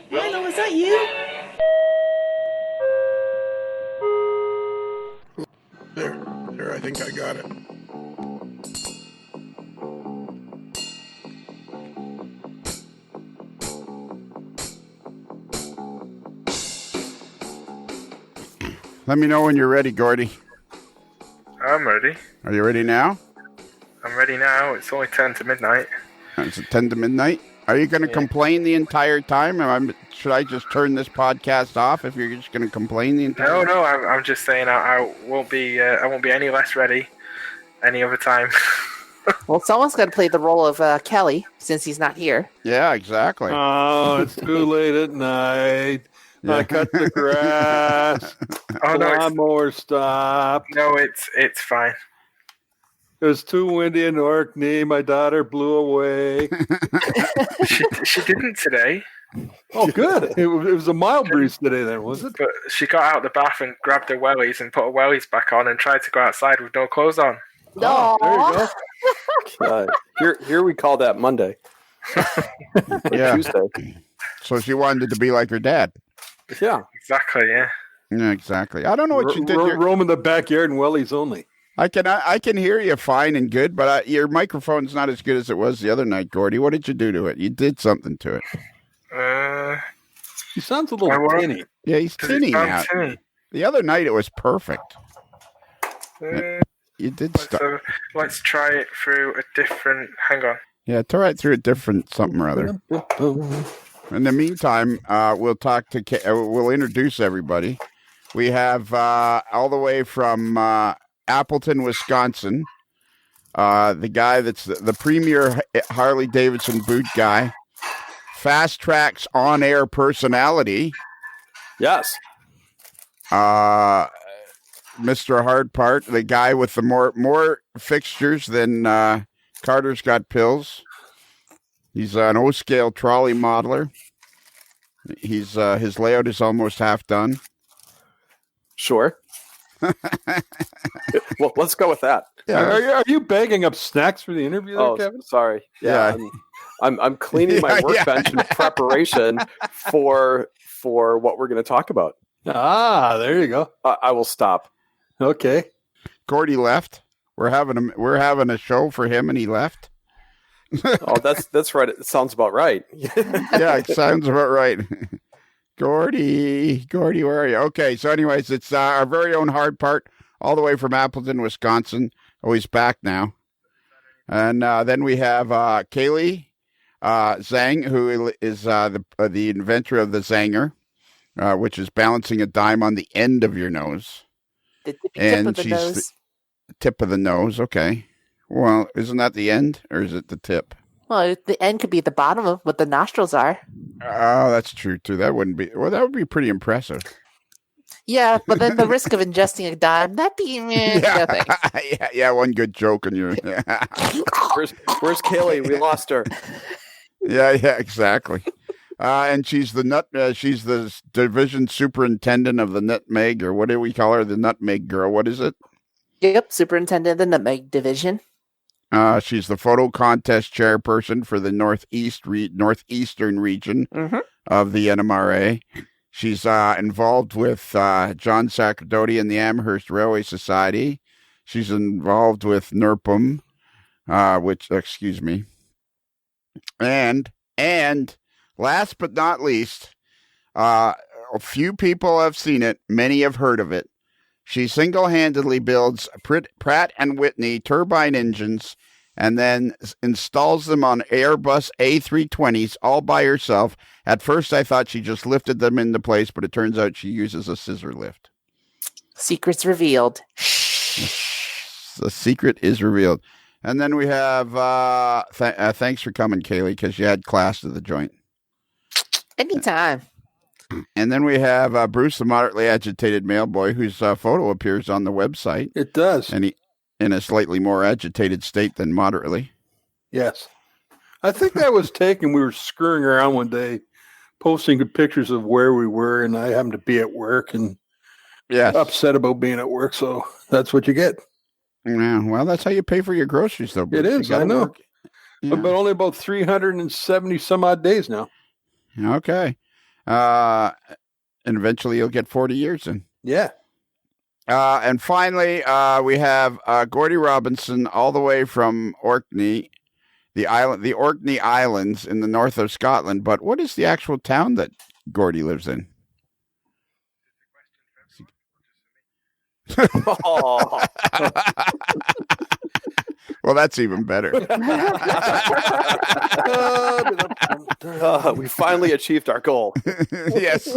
Milo, is that you? There, I think I got it. Let me know when you're ready, Gordy. I'm ready. Are you ready now? I'm ready now. It's only 10 to midnight. It's 10 to midnight. Are you going to complain the entire time? Should I just turn this podcast off if you're just going to complain the entire time? No, I'm just saying I won't be any less ready any other time. Well, someone's got to play the role of Kelly since he's not here. Yeah, exactly. Oh, it's too late at night. I cut the grass. Oh no, lawnmower stopped. No, it's fine. It was too windy in Orkney. My daughter blew away. she didn't today. Oh, good. It was a mild breeze today then, was it? But she got out of the bath and grabbed her wellies and put her wellies back on and tried to go outside with no clothes on. No, there you go. Here we call that Monday. Yeah. Tuesday. So she wanted to be like her dad. Yeah. Exactly, yeah. Yeah, exactly. I don't know what you did. Roam in the backyard and wellies only. I can hear you fine and good, but your microphone's not as good as it was the other night, Gordy. What did you do to it? You did something to it. He sounds a little tinny. Yeah, he's tinny now. Tinny. The other night it was perfect. You did stuff. So let's try it through a different. Hang on. Yeah, try it through a different something or other. In the meantime, we'll talk to. We'll introduce everybody. We have all the way from Appleton, Wisconsin, the guy that's the premier Harley Davidson boot guy, Fast Track's on-air personality. Yes. Mr. Hard Part, the guy with the more fixtures than Carter's Got Pills. He's an O-scale trolley modeler. He's his layout is almost half done. Sure. Well, let's go with that. Yeah. Are you bagging up snacks for the interview there, Kevin? Sorry. Yeah. I'm cleaning my workbench in preparation for what we're going to talk about. Ah, there you go. I will stop. Okay. Gordy left. We're having a show for him, and he left. Oh, that's right. It sounds about right. Yeah, it sounds about right. Gordy, where are you? Okay, so anyways, it's our very own Hard Part, all the way from Appleton, Wisconsin. Oh, he's back now. And then we have Kaylee Zhang, who is the inventor of the Zanger, which is balancing a dime on the end of your nose. The tip of the nose. The tip of the nose, okay. Well, isn't that the end, or is it the tip? Well, the end could be the bottom of what the nostrils are. Oh, that's true, too. That would be pretty impressive. Yeah, but then the risk of ingesting a dime, that'd be... Yeah, one good joke and you... Where's Kaylee? We lost her. Yeah, exactly. And she's she's the division superintendent of the Nutmeg, or what do we call her? The Nutmeg Girl. What is it? Yep, superintendent of the Nutmeg Division. She's the photo contest chairperson for the northeastern region of the NMRA. She's involved with John Sacerdoti and the Amherst Railway Society. She's involved with NERPM, and last but not least, a few people have seen it. Many have heard of it. She single-handedly builds Pratt & Whitney turbine engines and then installs them on Airbus A320s all by herself. At first, I thought she just lifted them into place, but it turns out she uses a scissor lift. Secrets revealed. The secret is revealed. And then we have, thanks for coming, Kaylee, because you had class to the joint. Anytime. And then we have Bruce, the moderately agitated mailboy, whose photo appears on the website. It does. And he in a slightly more agitated state than moderately. Yes. I think that was taken. We were screwing around one day, posting pictures of where we were, and I happened to be at work and upset about being at work, so that's what you get. Yeah, well, that's how you pay for your groceries, though. Bruce. It is, You gotta I know. work. Yeah. But only about 370 some odd days now. Okay. And eventually you'll get 40 years in. Yeah. And finally, we have Gordy Robinson, all the way from Orkney, the Orkney Islands in the north of Scotland. But what is the actual town that Gordy lives in? Oh. Well, that's even better. We finally achieved our goal. Yes.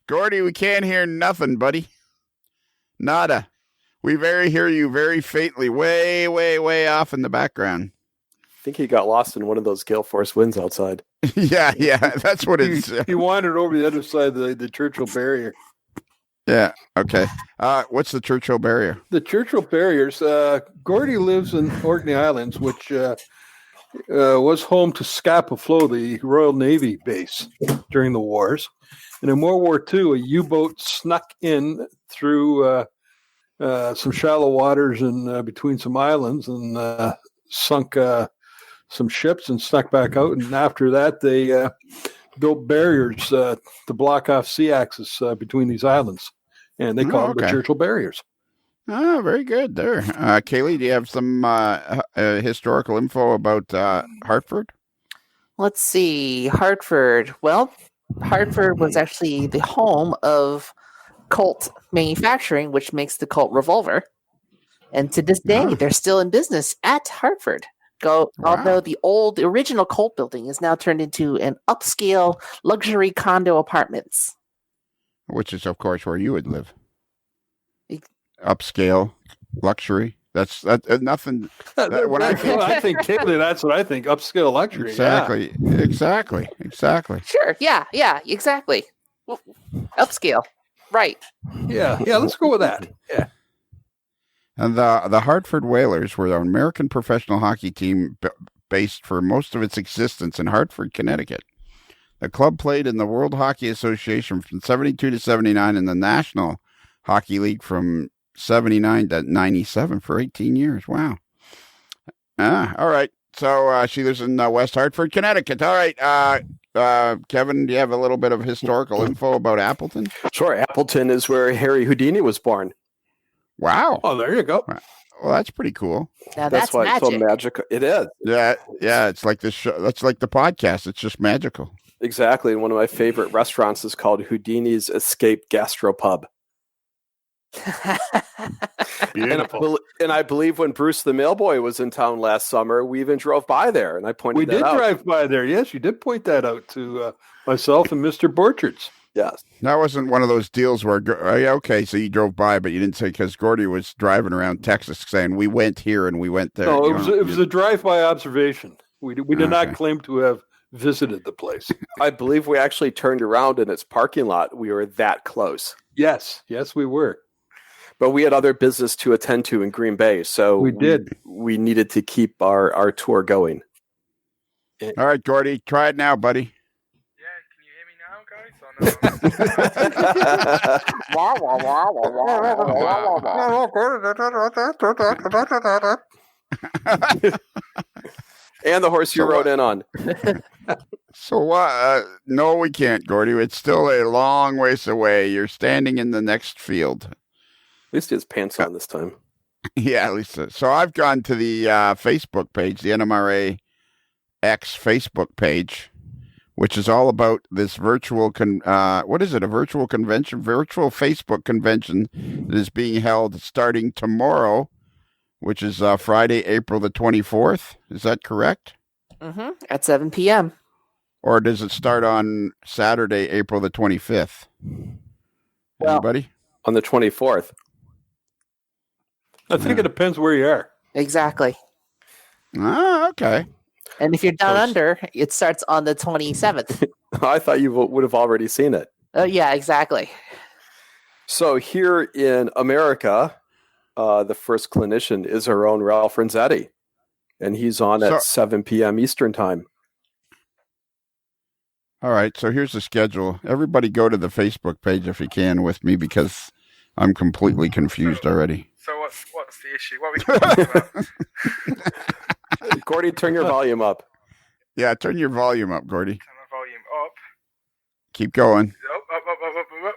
Gordy, we can't hear nothing, buddy. Nada. We hear you very faintly, way, way, way off in the background. I think he got lost in one of those gale force winds outside. Yeah, that's what it's. He wandered over the other side of the Churchill Barrier. Yeah, okay. What's the Churchill Barrier? The Churchill Barriers, Gordy lives in Orkney Islands, which was home to Scapa Flow, the Royal Navy base during the wars. And in World War II, a U-boat snuck in through some shallow waters and between some islands and sunk some ships and snuck back out. And after that, they built barriers to block off sea access between these islands. And they called them the Churchill Barriers. Oh, very good there. Kaylee, do you have some historical info about Hartford? Let's see. Hartford. Well, Hartford was actually the home of Colt Manufacturing, which makes the Colt revolver. And to this day, they're still in business at Hartford. Although the original Colt building is now turned into an upscale luxury condo apartments. Which is, of course, where you would live. Upscale, luxury. That's nothing. I think typically that's what I think. Upscale luxury. Exactly. Yeah. Exactly. Sure. Yeah. Exactly. Well, upscale. Right. Yeah. Let's go with that. Yeah. And the Hartford Whalers were an American professional hockey team based for most of its existence in Hartford, Connecticut. The club played in the World Hockey Association from 72 to 79 and the National Hockey League from 79 to 97 for 18 years. Wow. All right. So she lives in West Hartford, Connecticut. All right. Kevin, do you have a little bit of historical info about Appleton? Sure. Appleton is where Harry Houdini was born. Wow. Oh, there you go. Well, that's pretty cool. Now that's why magic. it's so magical. It is. Yeah. It's like this show. That's like the podcast. It's just magical. Exactly. And one of my favorite restaurants is called Houdini's Escape Gastropub. Beautiful. And I believe when Bruce the Mailboy was in town last summer, we even drove by there, and I pointed that out. We did drive by there. Yes, you did point that out to myself and Mr. Borchards. Yes. That wasn't one of those deals where, okay, so you drove by, but you didn't say, because Gordy was driving around Texas saying, we went here and we went there. No, it was a drive-by observation. We did not claim to have visited the place. I believe we actually turned around in its parking lot. We were that close. Yes, we were. But we had other business to attend to in Green Bay, so we needed to keep our tour going. All right, Gordy, try it now, buddy. Yeah, can you hear me now, guys? And the horse you rode in on. So, no, we can't, Gordy. It's still a long ways away. You're standing in the next field. At least he has pants on this time. Yeah, at least. So I've gone to the Facebook page, the NMRA X Facebook page, which is all about this virtual, what is it, a virtual convention, virtual Facebook convention that is being held starting tomorrow, which is Friday, April the 24th. Is that correct? Mm-hmm. At 7 p.m. Or does it start on Saturday, April the 25th? Anybody? On the 24th. I think it depends where you are. Exactly. Oh, okay. And if you're down under, it starts on the 27th. I thought you would have already seen it. Oh, yeah, exactly. So here in America, the first clinician is our own Ralph Renzetti. And he's on at 7 p.m. Eastern time. All right, so here's the schedule. Everybody go to the Facebook page if you can with me, because I'm completely confused already. So what's the issue? What are we talking about? Gordy, turn your volume up. Yeah, turn your volume up, Gordy. Turn my volume up. Keep going. Up.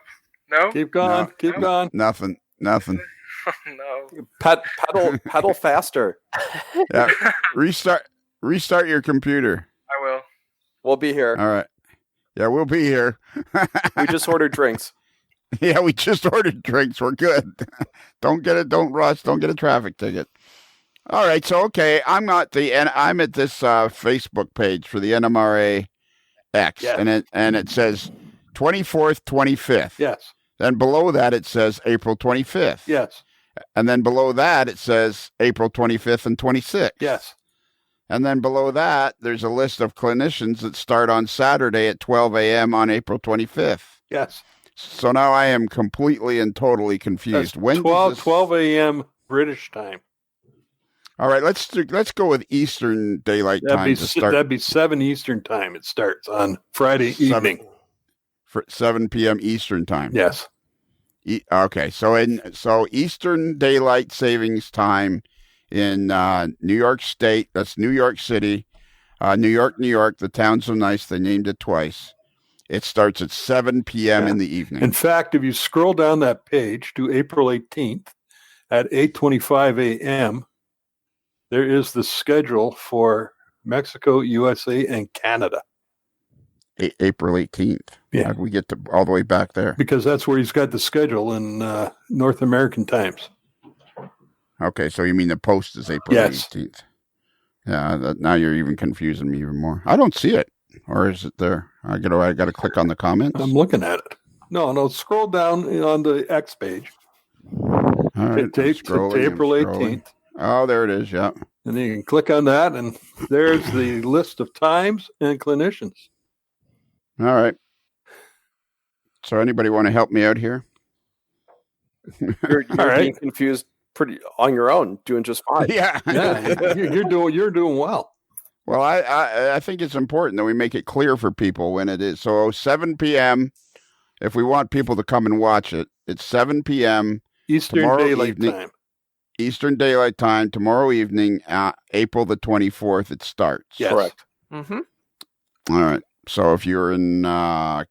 No? Keep going. No. Keep going. Nothing. No. Pedal faster. Yeah. Restart your computer. I will. We'll be here. All right. Yeah, we'll be here. We just ordered drinks. Yeah, we just ordered drinks. We're good. Don't rush. Don't get a traffic ticket. All right. So, okay. I'm at this Facebook page for the NMRA X, Yes. and it says 24th, 25th. Yes. Then below that, it says April 25th. Yes. And then below that, it says April 25th and 26th. Yes. And then below that, there's a list of clinicians that start on Saturday at 12 a.m. on April 25th. Yes. So now I am completely and totally confused. That's When 12 a.m. British time. All right, let's go with Eastern Daylight Time to start. That'd be 7 Eastern time. It starts on Friday evening. For 7 p.m. Eastern Time. Yes. Okay, so Eastern Daylight Savings Time in New York State. That's New York City, New York. The town's so nice they named it twice. It starts at 7 p.m. in the evening. In fact, if you scroll down that page to April 18th at 8:25 a.m., there is the schedule for Mexico, USA, and Canada. April 18th. Yeah. How did we get all the way back there? Because that's where he's got the schedule in North American times. Okay, so you mean the post is April 18th? Yeah, now you're even confusing me even more. I don't see it. Or is it there? I got to click on the comments. I'm looking at it. No, scroll down on the X page. All right, To April 18th. Oh, there it is. Yeah. And then you can click on that, and there's the list of times and clinicians. All right. So anybody want to help me out here? You're right. being confused pretty on your own, doing just fine. Yeah. Yeah, you're doing well. Well, I think it's important that we make it clear for people when it is. So 7 p.m., if we want people to come and watch it, it's 7 p.m. Eastern tomorrow Daylight evening. Time. Eastern Daylight Time, tomorrow evening, April the 24th, it starts. Yes. Correct. Mm-hmm. All right. So if you're in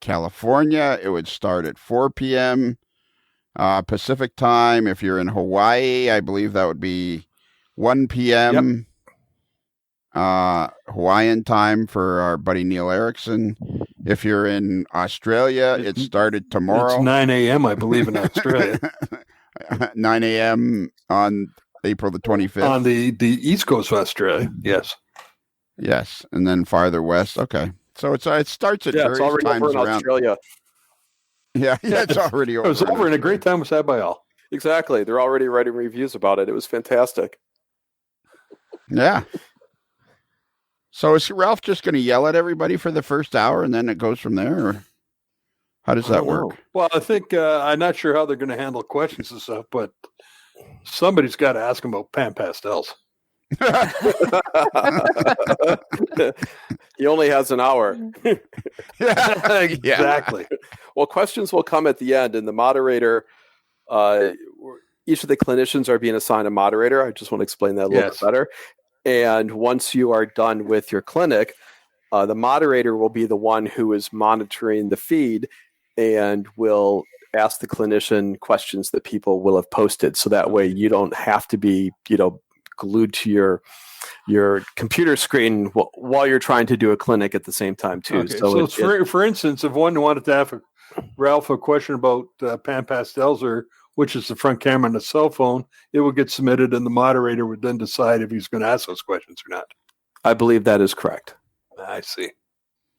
California, it would start at 4 p.m. Pacific Time. If you're in Hawaii, I believe that would be 1 p.m. Hawaiian time for our buddy Neal Erikson. If you're in Australia, it started tomorrow. It's 9 a.m., I believe, in Australia. 9 a.m. on April the 25th. On the East Coast of Australia, yes. Yes, and then farther west. Okay, so it starts at Yeah, it's various already times over in around. Australia. Yeah, it's already over. It was over, and a great time was had by all. Exactly. They're already writing reviews about it. It was fantastic. Yeah. So is Ralph just going to yell at everybody for the first hour, and then it goes from there, or how does that work? Well, I think I'm not sure how they're going to handle questions and stuff, but somebody's got to ask them about pan pastels. He only has an hour. Yeah. Exactly. Well, questions will come at the end, and the moderator, each of the clinicians are being assigned a moderator. I just want to explain that a little bit better. And once you are done with your clinic, the moderator will be the one who is monitoring the feed and will ask the clinician questions that people will have posted. So that way you don't have to be, glued to your computer screen while you're trying to do a clinic at the same time too. Okay. So for instance, if one wanted to have Ralph a question about pan pastels or which is the front camera on a cell phone, it would get submitted and the moderator would then decide if he's going to ask those questions or not. I believe that is correct. I see.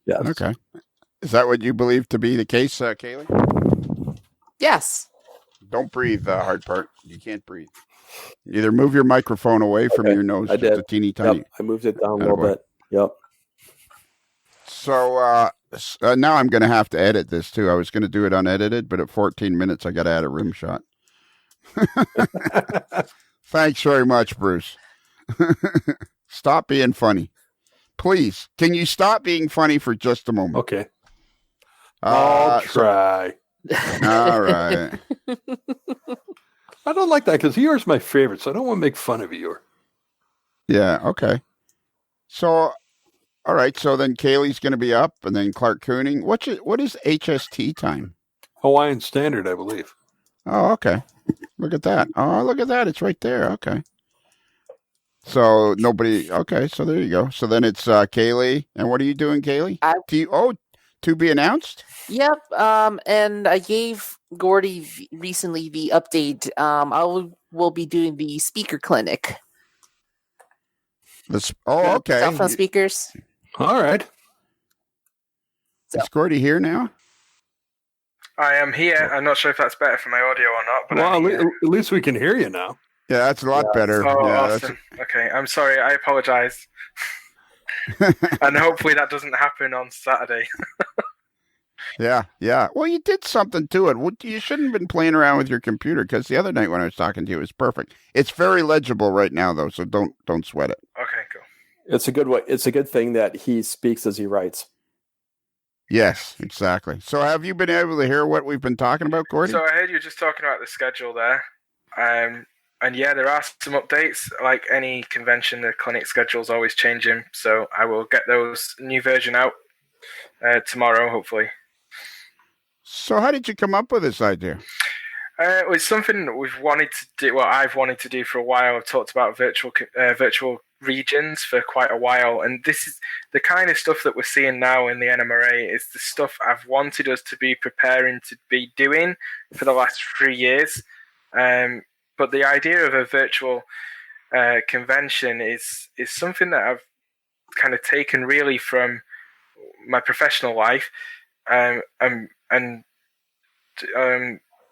Yes. Okay. Is that what you believe to be the case, Kaylee? Yes. Don't breathe, hard part. You can't breathe. Either move your microphone away from your nose, I just did. a teeny tiny. Yep. I moved it down a little bit. Yep. So now I'm going to have to edit this too. I was going to do it unedited, but at 14 minutes, I got to add a rim shot. Thanks very much, Bruce. Stop being funny. Please, can you stop being funny for just a moment? Okay. I'll try. All right. I don't like that because Eeyore's my favorite, so I don't want to make fun of Eeyore. Yeah. Okay. So, all right. So then Kaylee's going to be up, and then Clark Cooning. What is HST time? Hawaiian Standard, I believe. Oh, okay. Look at that. Oh, look at that. It's right there. Okay. So nobody. Okay. So there you go. So then it's Kaylee. And what are you doing, Kaylee? To be announced? Yep. And I gave Gordy recently the update. Will be doing the speaker clinic. Okay. Cell phone speakers. All right. Is Gordy here now? I am here. I'm not sure if that's better for my audio or not. But well, at least we can hear you now. Yeah, that's a lot better. Oh, yeah, awesome. Okay, I'm sorry. I apologize. And hopefully that doesn't happen on Saturday. Yeah. Well, you did something to it. You shouldn't have been playing around with your computer, because the other night when I was talking to you, it was perfect. It's very legible right now, though, so don't sweat it. Okay, cool. It's a good way. It's a good thing that he speaks as he writes. Yes, exactly. So have you been able to hear what we've been talking about, Gordy? So I heard you just talking about the schedule there. And yeah, there are some updates. Like any convention, the clinic schedule is always changing. So I will get those new version out tomorrow, hopefully. So how did you come up with this idea? It was something that we've wanted to do. Well, I've wanted to do for a while. I've talked about virtual regions for quite a while, and this is the kind of stuff that we're seeing now in the NMRA. Is the stuff I've wanted us to be preparing to be doing for the last 3 years. But the idea of a virtual convention is something that I've kind of taken really from my professional life, and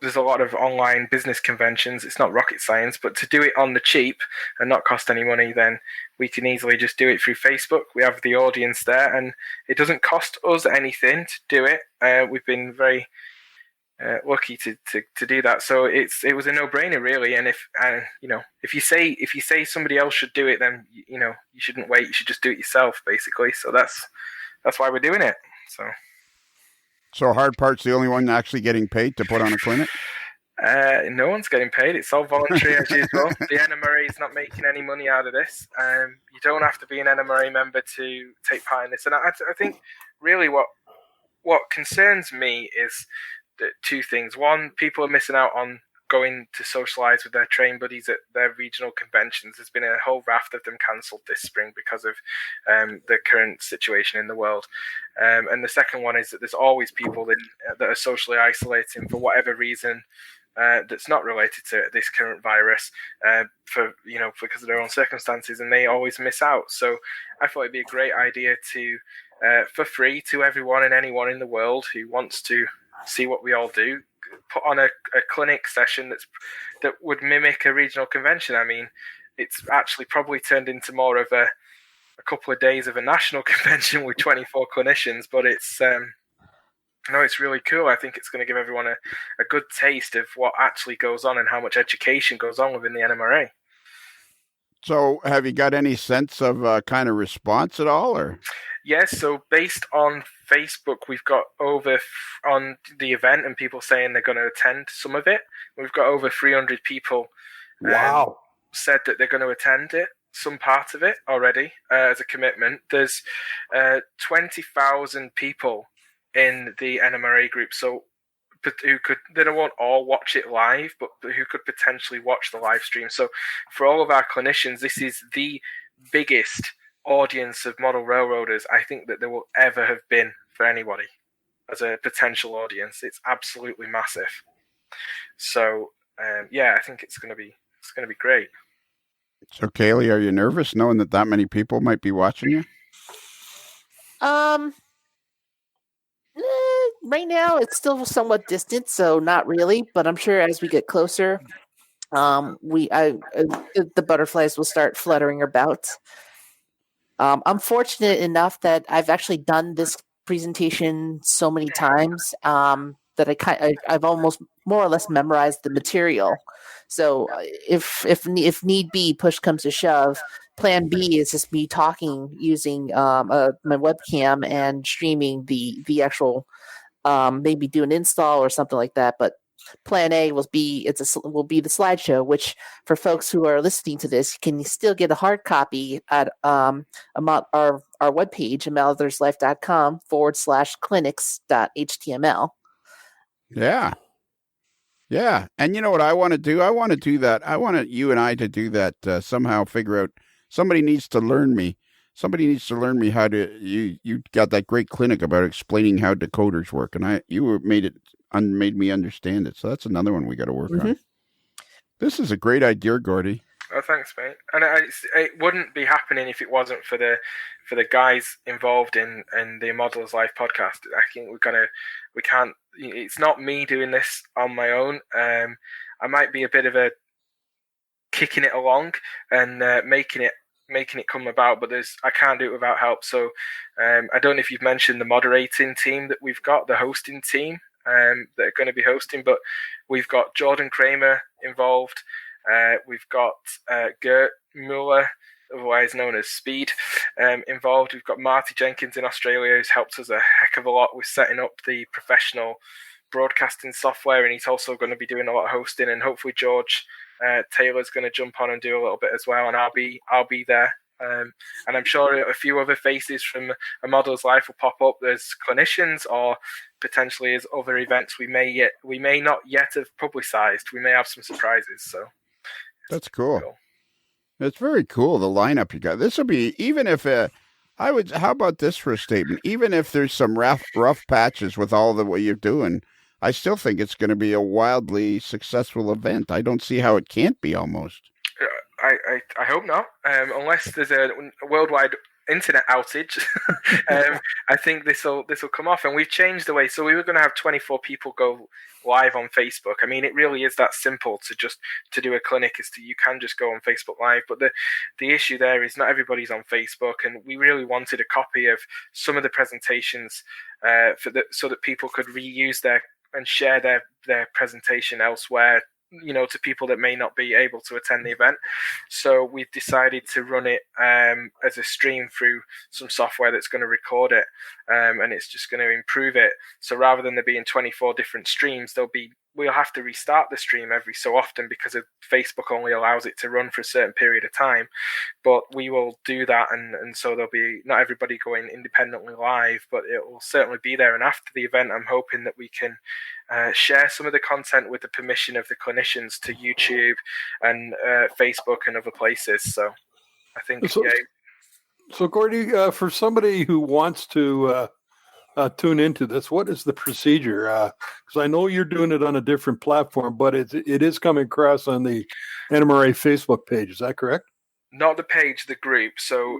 there's a lot of online business conventions. It's not rocket science, but to do it on the cheap and not cost any money, then we can easily just do it through Facebook. We have the audience there, and it doesn't cost us anything to do it. We've been very lucky to do that. So it was a no-brainer, really. And if you say somebody else should do it, then you shouldn't wait. You should just do it yourself, basically. So that's why we're doing it. So Hard Part's the only one actually getting paid to put on a clinic? No one's getting paid. It's all voluntary as usual. The NMRA is not making any money out of this. You don't have to be an NMRA member to take part in this. And I think really what concerns me is two things. One, people are missing out on going to socialise with their train buddies at their regional conventions. There's been a whole raft of them cancelled this spring because of the current situation in the world. And the second one is that there's always people that are socially isolating for whatever reason that's not related to this current virus, because of their own circumstances, and they always miss out. So I thought it'd be a great idea to, for free to everyone and anyone in the world who wants to see what we all do, put on a clinic session that would mimic a regional convention. I mean, it's actually probably turned into more of a couple of days of a national convention with 24 clinicians, but it's really cool. I think it's going to give everyone a good taste of what actually goes on and how much education goes on within the NMRA. So have you got any sense of kind of response at all, or? Yes, so based on Facebook, we've got over on the event and people saying they're going to attend some of it. We've got over 300 people said that they're going to attend it, some part of it already as a commitment. There's 20,000 people in the NMRA group, so they won't all watch it live, but who could potentially watch the live stream. So for all of our clinicians, this is the biggest audience of model railroaders I think that there will ever have been for anybody as a potential audience. It's absolutely massive. So I think it's going to be great. So Kaylee, are you nervous knowing that many people might be watching you? Right now it's still somewhat distant, so not really, but I'm sure as we get closer, the butterflies will start fluttering about. I'm fortunate enough that I've actually done this presentation so many times that I've almost more or less memorized the material. So if need be, push comes to shove, plan B is just me talking using my webcam and streaming the actual maybe do an install or something like that. But Plan A will be the slideshow, which for folks who are listening to this can still get a hard copy at our webpage, amotherslife.com/clinics.html. Yeah. Yeah. And you know what I want to do? I want to do that. I want you and I to do that, somehow figure out, somebody needs to learn me. Somebody needs to learn me how to, you got that great clinic about explaining how decoders work, and you made me understand it. So that's another one we got to work on. This is a great idea, Gordy. Oh, thanks, mate. And it wouldn't be happening if it wasn't for the guys involved in the Modeller's Life podcast. I think we can't. It's not me doing this on my own. I might be a bit of a kicking it along and making it come about, but I can't do it without help. So I don't know if you've mentioned the moderating team that we've got, the hosting team that are going to be hosting, but we've got Jordan Kramer involved. We've got Gert Muller, otherwise known as Speed, involved. We've got Marty Jenkins in Australia, who's helped us a heck of a lot with setting up the professional broadcasting software, and he's also going to be doing a lot of hosting, and hopefully George Taylor's going to jump on and do a little bit as well, and I'll be there. And I'm sure a few other faces from A Model's Life will pop up. There's clinicians, or potentially as other events we may not yet have publicized. We may have some surprises. So that's cool. It's very cool, the lineup you got. This will be, even if how about this for a statement? Even if there's some rough patches with all the what you're doing, I still think it's going to be a wildly successful event. I don't see how it can't be, almost. I hope not, unless there's a worldwide internet outage. I think this will come off, and we've changed the way. So we were going to have 24 people go live on Facebook. I mean, it really is that simple to do a clinic. You can just go on Facebook Live, but the issue there is not everybody's on Facebook, and we really wanted a copy of some of the presentations so that people could reuse and share their presentation elsewhere, to people that may not be able to attend the event. So we've decided to run it as a stream through some software that's going to record it, and it's just going to improve it. So rather than there being 24 different streams, we'll have to restart the stream every so often, because Facebook only allows it to run for a certain period of time. But we will do that, and so there'll be not everybody going independently live, but it will certainly be there. And after the event, I'm hoping that we can share some of the content with the permission of the clinicians to YouTube and Facebook and other places. So I think, So Gordy, for somebody who wants to tune into this, what is the procedure? Because I know you're doing it on a different platform, but it is coming across on the NMRA Facebook page. Is that correct? Not the page, the group. So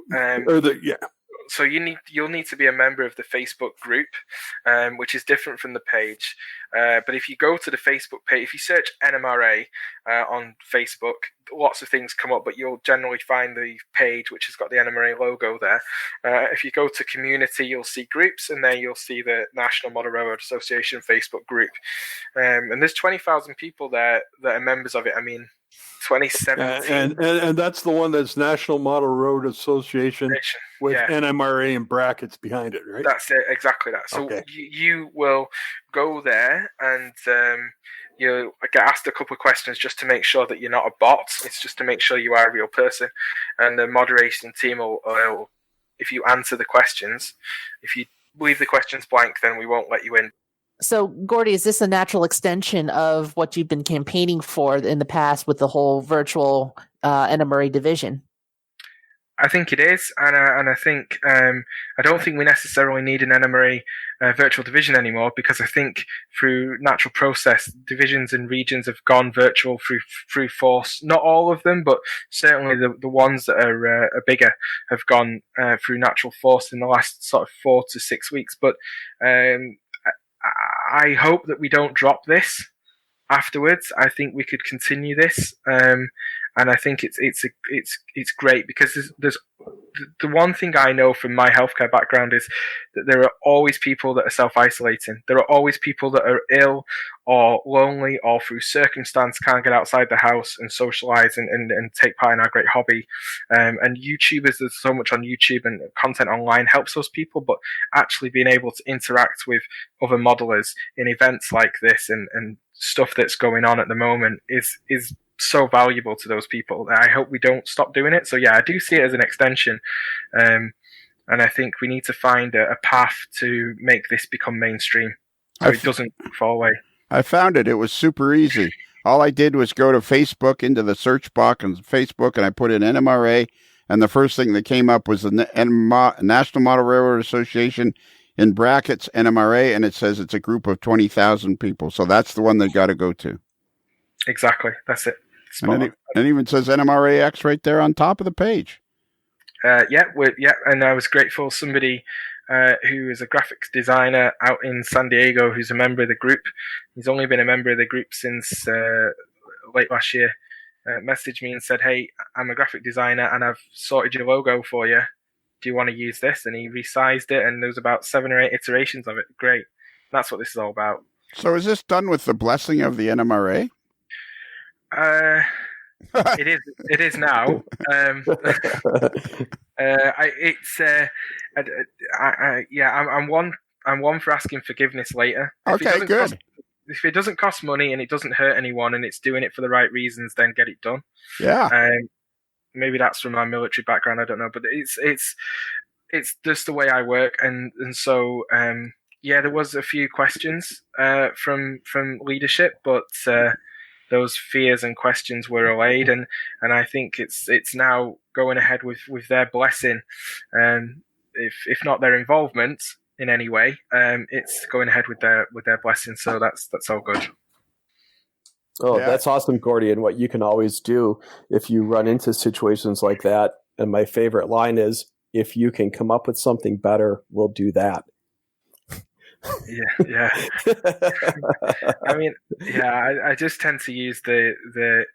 So you'll need to be a member of the Facebook group, which is different from the page. But if you go to the Facebook page, if you search NMRA on Facebook, lots of things come up, but you'll generally find the page which has got the NMRA logo there. If you go to community, you'll see groups, and then you'll see the National Model Railroad Association Facebook group. And there's 20,000 people there that are members of it. I mean, 2017. And that's the one that's National Model Road Association with NMRA in brackets behind it, right? That's it, exactly that. So you will go there and you'll get asked a couple of questions just to make sure that you're not a bot. It's just to make sure you are a real person. And the moderation team will, if you answer the questions, if you leave the questions blank, then we won't let you in. So, Gordy, is this a natural extension of what you've been campaigning for in the past with the whole virtual NMRA division? I think it is, and I think I don't think we necessarily need an NMRA virtual division anymore, because I think through natural process, divisions and regions have gone virtual through force. Not all of them, but certainly the ones that are bigger have gone through natural force in the last sort of 4 to 6 weeks. But I hope that we don't drop this afterwards. I think we could continue this, and I think it's great, because there's the one thing I know from my healthcare background is that there are always people that are self-isolating. There are always people that are ill or lonely or through circumstance can't get outside the house and socialize and take part in our great hobby. And YouTubers, there's so much on YouTube and content online helps those people, but actually being able to interact with other modelers in events like this and stuff that's going on at the moment is so valuable to those people. I hope we don't stop doing it. So yeah, I do see it as an extension. And I think we need to find a path to make this become mainstream so it doesn't fall away. I found it. It was super easy. All I did was go to Facebook, into the search box on Facebook, and I put in NMRA, and the first thing that came up was the National Model Railroad Association, in brackets NMRA, and it says it's a group of 20,000 people. So that's the one they got to go to. Exactly. That's it. And it even says NMRAX right there on top of the page. Yeah, and I was grateful. Somebody who is a graphics designer out in San Diego, who's a member of the group. He's only been a member of the group since late last year. Messaged me and said, "Hey, I'm a graphic designer and I've sorted your logo for you. Do you want to use this?" And he resized it, and there was about 7 or 8 iterations of it. Great. That's what this is all about. So is this done with the blessing of the NMRA? It is now. I'm one for asking forgiveness later. Okay, good. If it doesn't cost money and it doesn't hurt anyone and it's doing it for the right reasons, then get it done. Yeah. Maybe that's from my military background. I don't know, but it's just the way I work, and so there was a few questions from leadership, but those fears and questions were allayed, and I think it's now going ahead with their blessing, if not their involvement in any way, it's going ahead with their blessing. So that's all good. Oh, yeah. That's awesome, Gordy. And what you can always do if you run into situations like that, and my favorite line is, "If you can come up with something better, we'll do that." Yeah. I mean, I just tend to use the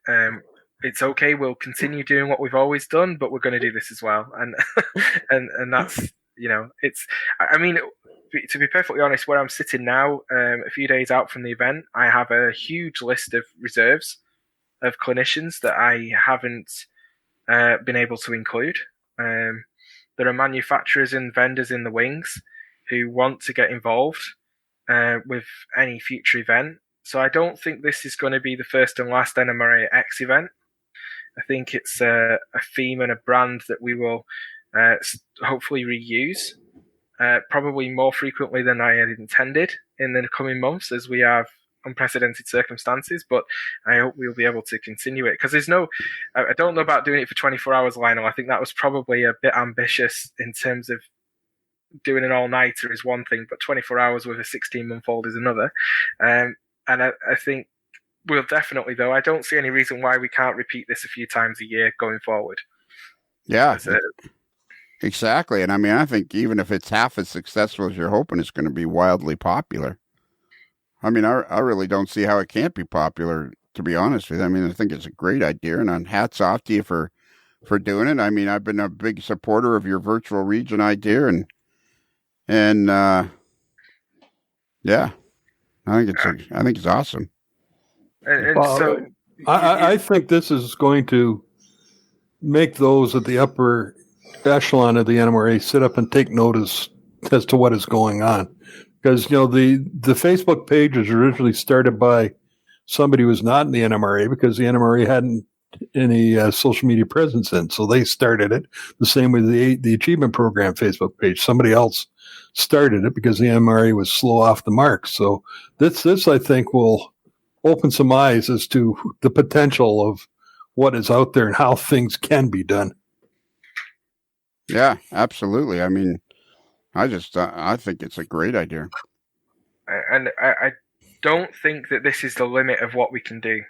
it's okay, we'll continue doing what we've always done, but we're going to do this as well, and and that's, it's, I mean, to be perfectly honest, where I'm sitting now, a few days out from the event, I have a huge list of reserves of clinicians that I haven't been able to include. There are manufacturers and vendors in the wings who want to get involved with any future event. So I don't think this is going to be the first and last NMRA X event. I think it's a theme and a brand that we will hopefully reuse, probably more frequently than I had intended in the coming months, as we have unprecedented circumstances, but I hope we'll be able to continue it, because I don't know about doing it for 24 hours, Lionel. I think that was probably a bit ambitious in terms of doing an all-nighter is one thing, but 24 hours with a 16-month-old is another. And I think we'll definitely, though, I don't see any reason why we can't repeat this a few times a year going forward. Yeah, exactly. And I mean, I think even if it's half as successful as you're hoping, it's going to be wildly popular. I mean, I really don't see how it can't be popular, to be honest with you. I mean, I think it's a great idea, and hats off to you for doing it. I mean, I've been a big supporter of your virtual region idea, and yeah, I think it's awesome. So I think this is going to make those at the upper echelon of the NMRA sit up and take notice as to what is going on, because the Facebook page was originally started by somebody who was not in the NMRA, because the NMRA hadn't any social media presence in, so they started it. The same with the Achievement Program Facebook page. Somebody else started it because the NMRA was slow off the mark. So this I think will open some eyes as to the potential of what is out there and how things can be done. Yeah, absolutely. I mean, I think it's a great idea. And I don't think that this is the limit of what we can do.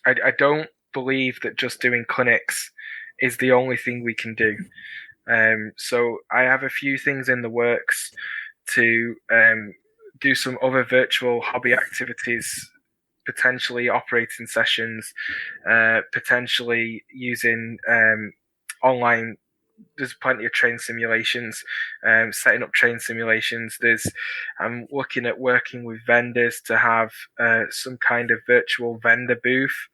I don't believe that just doing clinics is the only thing we can do. So I have a few things in the works to do some other virtual hobby activities, potentially operating sessions, potentially using online there's plenty of train simulations, setting up train simulations. I'm looking at working with vendors to have some kind of virtual vendor booth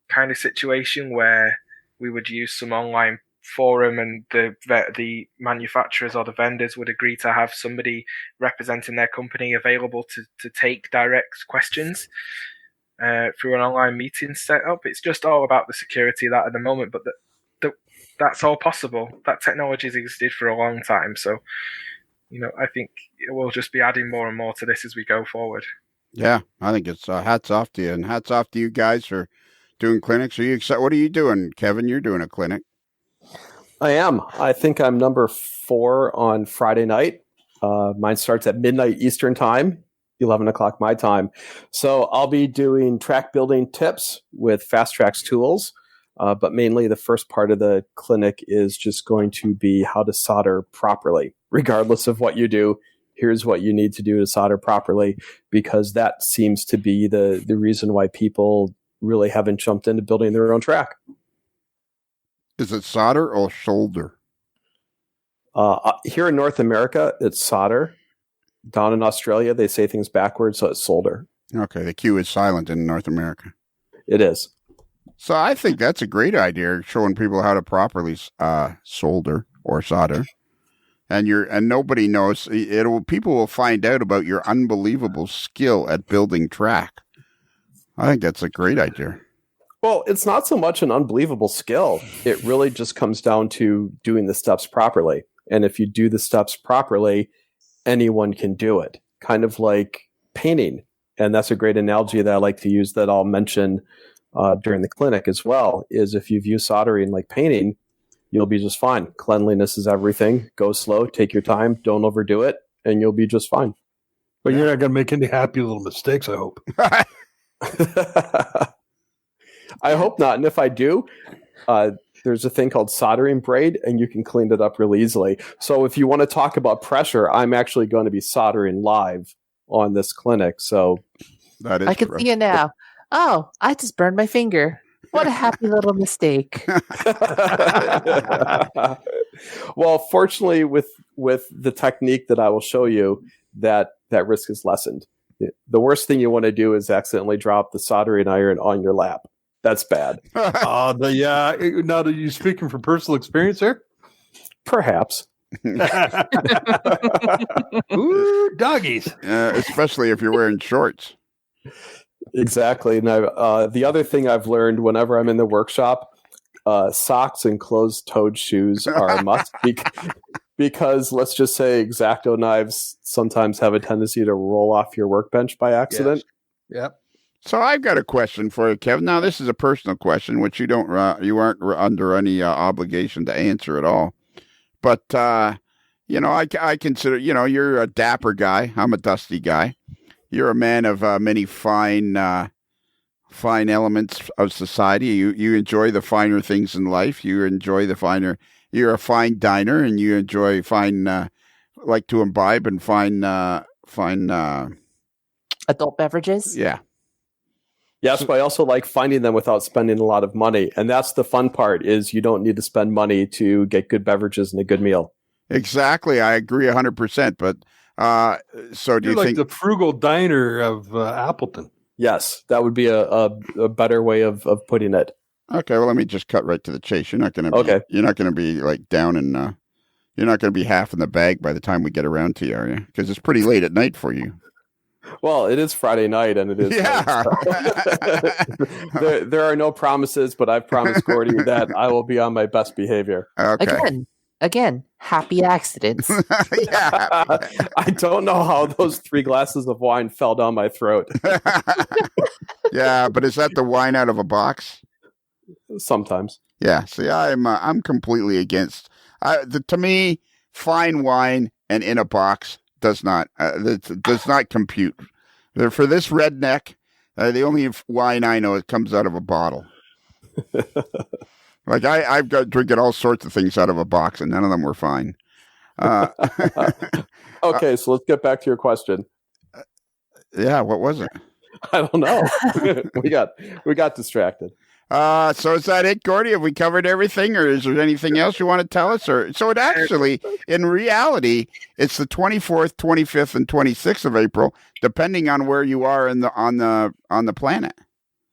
kind of situation where we would use some online forum, and the manufacturers or the vendors would agree to have somebody representing their company available to take direct questions through an online meeting setup. It's just all about the security of that at the moment, but that's all possible. That technology has existed for a long time, so I think we'll just be adding more and more to this as we go forward. Yeah, I think it's hats off to you, and hats off to you guys for doing clinics. Are you excited? What are you doing, Kevin? You're doing a clinic. I am. I think I'm number 4 on Friday night. Mine starts at midnight Eastern time, 11 o'clock my time. So I'll be doing track building tips with Fast Track's tools. But mainly the first part of the clinic is just going to be how to solder properly. Regardless of what you do, here's what you need to do to solder properly, because that seems to be the reason why people really haven't jumped into building their own track. Is it solder or shoulder? Here in North America, it's solder. Down in Australia, they say things backwards, so it's solder. Okay, the Q is silent in North America. It is. So I think that's a great idea, showing people how to properly solder or solder. And nobody knows. People will find out about your unbelievable skill at building track. I think that's a great idea. Well, it's not so much an unbelievable skill. It really just comes down to doing the steps properly. And if you do the steps properly, anyone can do it. Kind of like painting. And that's a great analogy that I like to use that I'll mention during the clinic as well, is if you view soldering like painting, you'll be just fine. Cleanliness is everything. Go slow, take your time, don't overdo it, and you'll be just fine. But you're not going to make any happy little mistakes, I hope. I hope not. And if I do, there's a thing called soldering braid, and you can clean it up really easily. So if you want to talk about pressure, I'm actually going to be soldering live on this clinic. So that is I can see it now. Oh, I just burned my finger. What a happy little mistake. Well, fortunately, with the technique that I will show you, that risk is lessened. The worst thing you want to do is accidentally drop the soldering iron on your lap. That's bad. Now, are you speaking from personal experience here? Perhaps. Ooh, doggies. Especially if you're wearing shorts. Exactly. And the other thing I've learned whenever I'm in the workshop, socks and closed-toed shoes are a must because let's just say X-Acto knives sometimes have a tendency to roll off your workbench by accident. Yes. Yep. So I've got a question for you, Kevin. Now, this is a personal question, which you aren't under any obligation to answer at all. But I consider you're a dapper guy. I'm a dusty guy. You're a man of many fine elements of society. You enjoy the finer things in life. You enjoy the finer. You're a fine diner, and you enjoy like to imbibe and fine Adult beverages. Yeah. Yes, but I also like finding them without spending a lot of money. And that's the fun part, is you don't need to spend money to get good beverages and a good meal. Exactly. I agree 100%. But so do You're you like think the frugal diner of Appleton? Yes, that would be a better way of putting it. Okay, well, let me just cut right to the chase. You're not going to be like down and you're not going to be half in the bag by the time we get around to you, are you? Because it's pretty late at night for you. Well, it is Friday night, and it is. Yeah. There are no promises, but I've promised Gordy that I will be on my best behavior. Okay. Again, happy accidents. Yeah. I don't know how those 3 glasses of wine fell down my throat. Yeah, but is that the wine out of a box? Sometimes. Yeah. See, I'm completely against. To me, fine wine and in a box does not compute. For this redneck, the only wine I know, it comes out of a bottle. Like I've got drinking all sorts of things out of a box, and none of them were fine. Okay, so let's get back to your question. Yeah, what was it? I don't know. We got distracted. So is that it, Gordy? Have we covered everything, or is there anything else you want to tell us? Or so it actually, in reality, it's the 24th, 25th, and 26th of April, depending on where you are on the planet.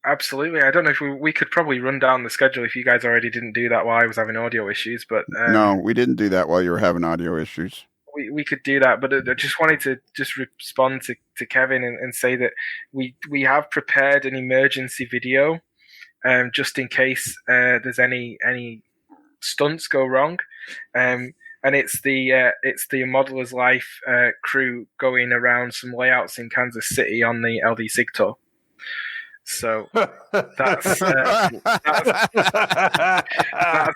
Absolutely. I don't know if we could probably run down the schedule if you guys already didn't do that while I was having audio issues, but no, we didn't do that while you were having audio issues. We could do that, but I just wanted to just respond to Kevin and say that we have prepared an emergency video, just in case there's any stunts go wrong, and it's the Modeler's Life crew going around some layouts in Kansas City on the LD Sig Tour. So that's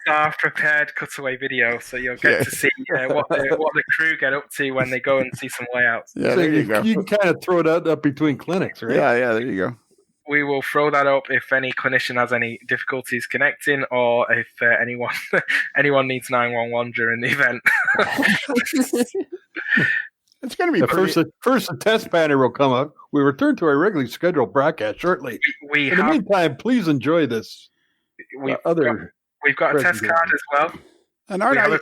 our prepared cutaway video. So you'll get to see what the crew get up to when they go and see some layouts. Yeah, there you go. You can kind of throw it up between clinics, right? Yeah, there you go. We will throw that up if any clinician has any difficulties connecting, or if anyone needs 911 during the event. It's going to be first the test banner will come up. We return to our regularly scheduled broadcast shortly. In the meantime, please enjoy this. We've got a test card as well. And I'm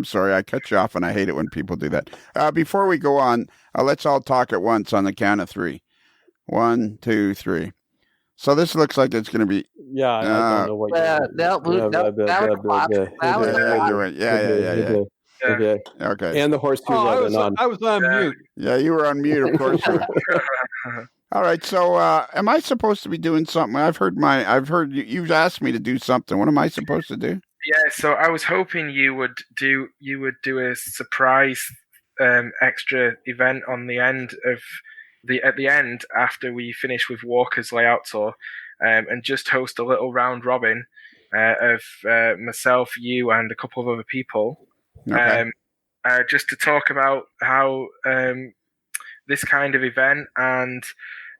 sorry, I cut you off, and I hate it when people do that. Before we go on, let's all talk at once on the count of 3. 1, 2, 3. So this looks like it's going to be. Yeah, I don't know what Yeah. Okay. And the horse too. I was on mute. Yeah, you were on mute, of course. All right. So, am I supposed to be doing something? I've heard you've asked me to do something. What am I supposed to do? Yeah. So I was hoping you would do a surprise extra event on the end of at the end after we finish with Walker's layout tour, and just host a little round robin of myself, you, and a couple of other people. Okay. Just to talk about how this kind of event and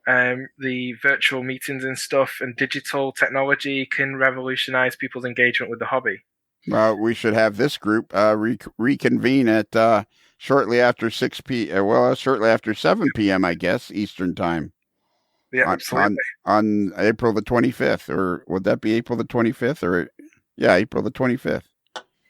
the virtual meetings and stuff and digital technology can revolutionize people's engagement with the hobby. We should have this group reconvene at shortly after 6 p.m. Well, shortly after 7 p.m. I guess Eastern time. Yeah, absolutely. On April the 25th, or would that be April the 25th? Or April the 25th.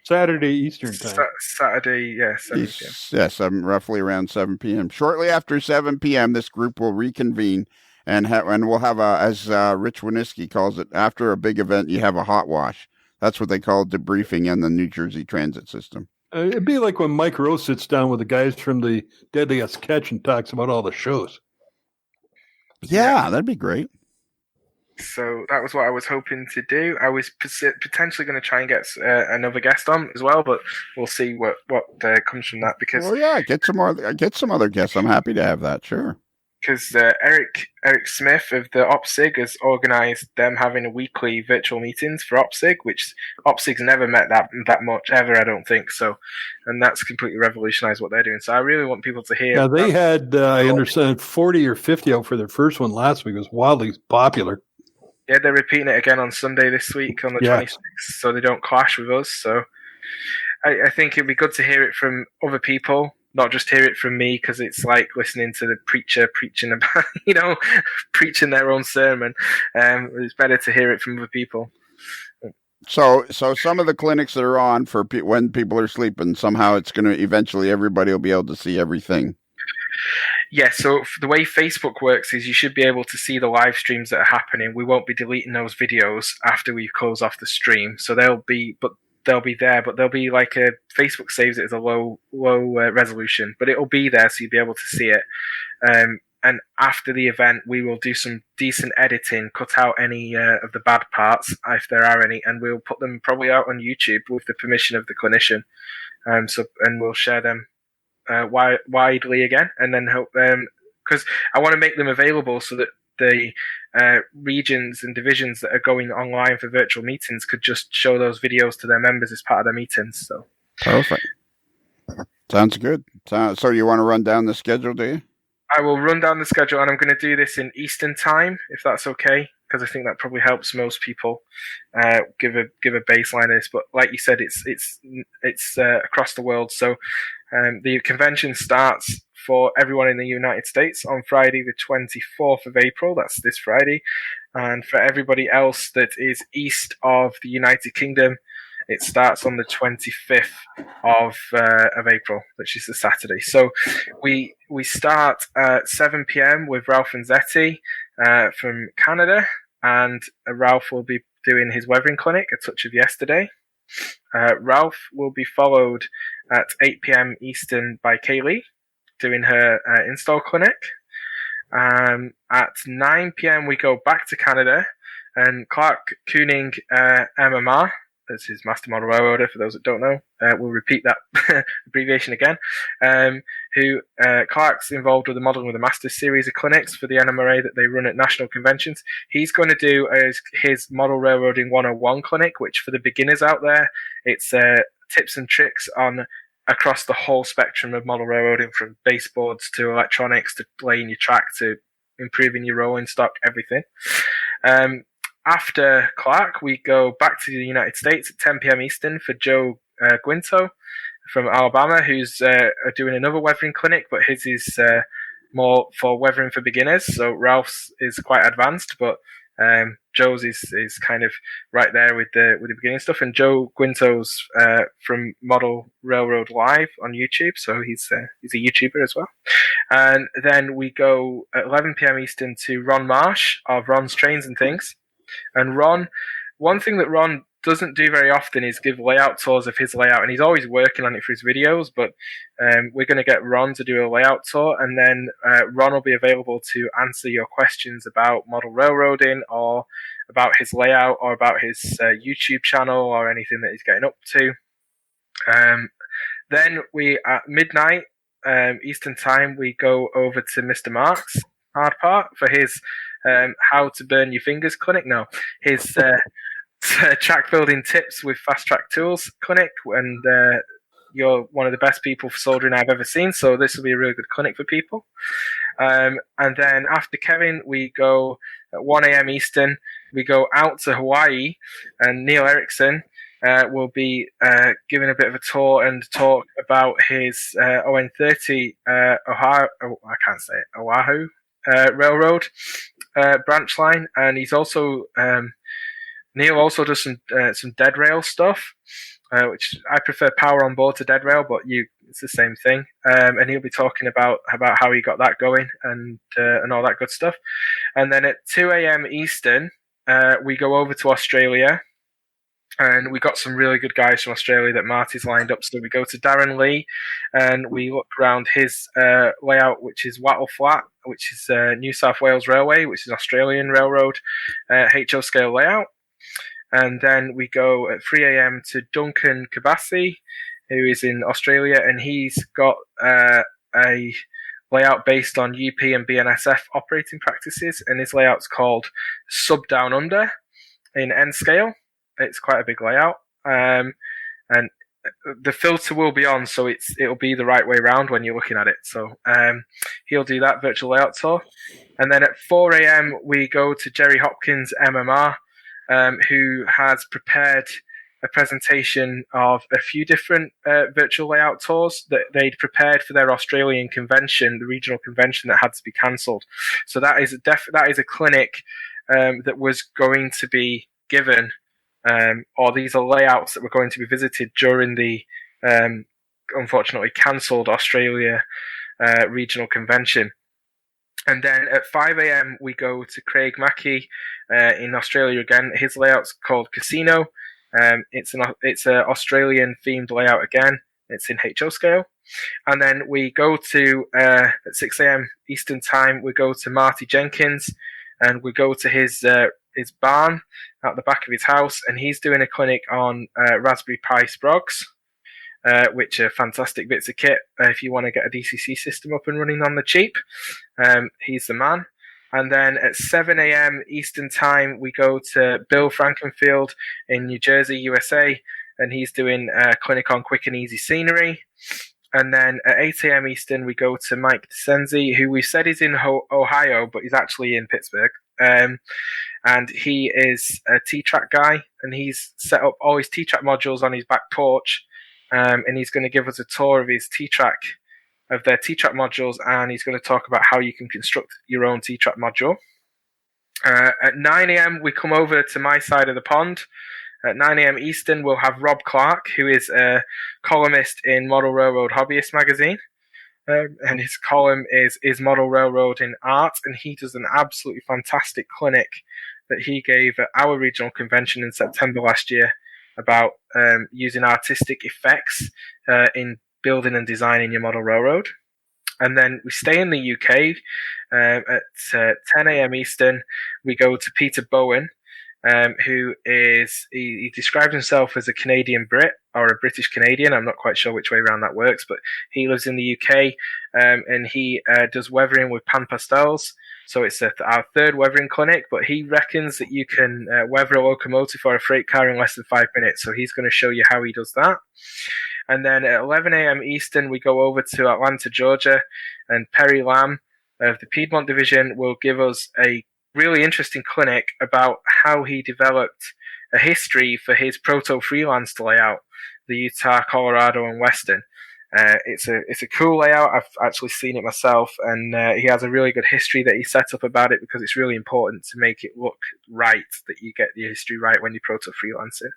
Saturday Eastern time. Saturday, yeah, 7 p.m. Yes, roughly around 7 p.m. Shortly after 7 p.m., this group will reconvene, and we'll have as Rich Winiski calls it, after a big event, you have a hot wash. That's what they call debriefing in the New Jersey transit system. It'd be like when Mike Rowe sits down with the guys from the Deadliest Catch and talks about all the shows. Yeah, that'd be great. So that was what I was hoping to do. I was potentially going to try and get another guest on as well, but we'll see what comes from that. Because get some other guests. I'm happy to have that. Sure. Because Eric Smith of the OPSIG has organised them having a weekly virtual meetings for OPSIG, which OPSIG's never met that much ever, I don't think so, and that's completely revolutionised what they're doing. So I really want people to hear. Yeah, they had I understand 40 or 50 out for their first one last week. It was wildly popular. Yeah, they're repeating it again on Sunday this week on the 26th, so they don't clash with us. So I think it'd be good to hear it from other people, not just hear it from me, because it's like listening to the preacher preaching about, preaching their own sermon. It's better to hear it from other people. So some of the clinics that are on for when people are sleeping, somehow it's going to eventually everybody will be able to see everything. Yeah, so the way Facebook works is you should be able to see the live streams that are happening. We won't be deleting those videos after we close off the stream. So they'll be there, but they'll be like Facebook saves it as a low resolution, but it'll be there, so you'll be able to see it. And after the event, we will do some decent editing, cut out any of the bad parts, if there are any, and we'll put them probably out on YouTube with the permission of the clinician. And we'll share them widely again, and then hope because I want to make them available so that the regions and divisions that are going online for virtual meetings could just show those videos to their members as part of their meetings. So perfect. Sounds good. So you want to run down the schedule, do you? I will run down the schedule, and I'm going to do this in Eastern time, if that's okay, because I think that probably helps most people give a baseline of this. But like you said, it's across the world. So the convention starts for everyone in the United States on Friday the 24th of April. That's this Friday. And for everybody else that is east of the United Kingdom, it starts on the 25th of April, which is the Saturday. So we start at 7 p.m. with Ralph and Zetty from Canada, and Ralph will be doing his weathering clinic, A Touch of Yesterday. Ralph will be followed at 8 p.m. Eastern by Kaylee, doing her install clinic. At 9 p.m. we go back to Canada, and Clark Kooning MMR, that's his Master Model Railroader, for those that don't know, we'll repeat that abbreviation again, who Clark's involved with the Modeling with the Masters series of clinics for the NMRA that they run at national conventions. He's going to do his Model Railroading 101 clinic, which for the beginners out there, it's tips and tricks on across the whole spectrum of model railroading, from baseboards to electronics to laying your track to improving your rolling stock, everything. After Clark, we go back to the United States at 10 p.m. Eastern for Joe Quinto from Alabama, who's doing another weathering clinic, but his is more for weathering for beginners. So Ralph's is quite advanced, but Joe's is kind of right there with the beginning stuff. And Joe Quinto's from Model Railroad Live on YouTube, so he's a YouTuber as well. And then we go at 11 p.m. Eastern to Ron Marsh of Ron's Trains and Things. And Ron, one thing that Ron doesn't do very often is give layout tours of his layout, and he's always working on it for his videos, but we're going to get Ron to do a layout tour, and then Ron will be available to answer your questions about model railroading, or about his layout, or about his YouTube channel, or anything that he's getting up to. Then we, at midnight Eastern time, we go over to Mr. Mark's hard part for his how to burn your fingers clinic. No, his track building tips with fast track tools clinic, and you're one of the best people for soldering I've ever seen, so this will be a really good clinic for people. And then after Kevin, we go at 1 a.m. Eastern, we go out to Hawaii, and Neal Erikson will be giving a bit of a tour and talk about his ON30 Oahu Railroad branch line, and he's also Neal also does some dead rail stuff, which I prefer power on board to dead rail, but it's the same thing. And he'll be talking about how he got that going and all that good stuff. And then at 2 a.m. Eastern, we go over to Australia, and we got some really good guys from Australia that Marty's lined up. So we go to Darren Lee, and we look around his layout, which is Wattle Flat, which is New South Wales Railway, which is an Australian railroad HO scale layout. And then we go at 3 a.m. to Duncan Kabasi, who is in Australia, and he's got a layout based on UP and BNSF operating practices, and his layout's called Sub Down Under in N scale. It's quite a big layout, and the filter will be on, so it'll be the right way around when you're looking at it. So he'll do that virtual layout tour. And then at 4 a.m. we go to Jerry Hopkins MMR, who has prepared a presentation of a few different virtual layout tours that they'd prepared for their Australian convention, the regional convention that had to be cancelled. So that is a clinic that was going to be given, or these are layouts that were going to be visited during the unfortunately cancelled Australia regional convention. And then at 5 a.m. we go to Craig Mackey in Australia again. His layout's called Casino. It's an Australian themed layout again. It's in HO scale. And then we go to at 6 a.m. Eastern time. We go to Marty Jenkins, and we go to his barn out the back of his house, and he's doing a clinic on Raspberry Pi Sprogs, which are fantastic bits of kit if you want to get a DCC system up and running on the cheap. He's the man. And then at 7 a.m. Eastern time, we go to Bill Frankenfield in New Jersey, USA, and he's doing a clinic on quick and easy scenery. And then at 8 a.m. Eastern, we go to Mike Cenci, who we said is in Ohio, but he's actually in Pittsburgh. And he is a T-Track guy, and he's set up all his T-Track modules on his back porch. And he's going to give us a tour of his T-Track of their T-Track modules, and he's going to talk about how you can construct your own T-Track module. At 9 a.m., we come over to my side of the pond. At 9 a.m. Eastern, we'll have Rob Clark, who is a columnist in Model Railroad Hobbyist magazine. And his column is Model Railroad in Art, and he does an absolutely fantastic clinic that he gave at our regional convention in September last year about using artistic effects in building and designing your model railroad. And then we stay in the UK. At 10 a.m. Eastern, we go to Peter Bowen, who is, he described himself as a Canadian Brit or a British Canadian. I'm not quite sure which way around that works, but he lives in the UK, and he does weathering with pan pastels. So it's our third weathering clinic, but he reckons that you can weather a locomotive or a freight car in less than 5 minutes. So he's going to show you how he does that. And then at 11 a.m. Eastern, we go over to Atlanta, Georgia, and Perry Lamb of the Piedmont Division will give us a really interesting clinic about how he developed a history for his proto-freelance layout, the Utah, Colorado, and Western. It's a cool layout. I've actually seen it myself, and he has a really good history that he set up about it, because it's really important to make it look right, that you get the history right when you're proto-freelancing.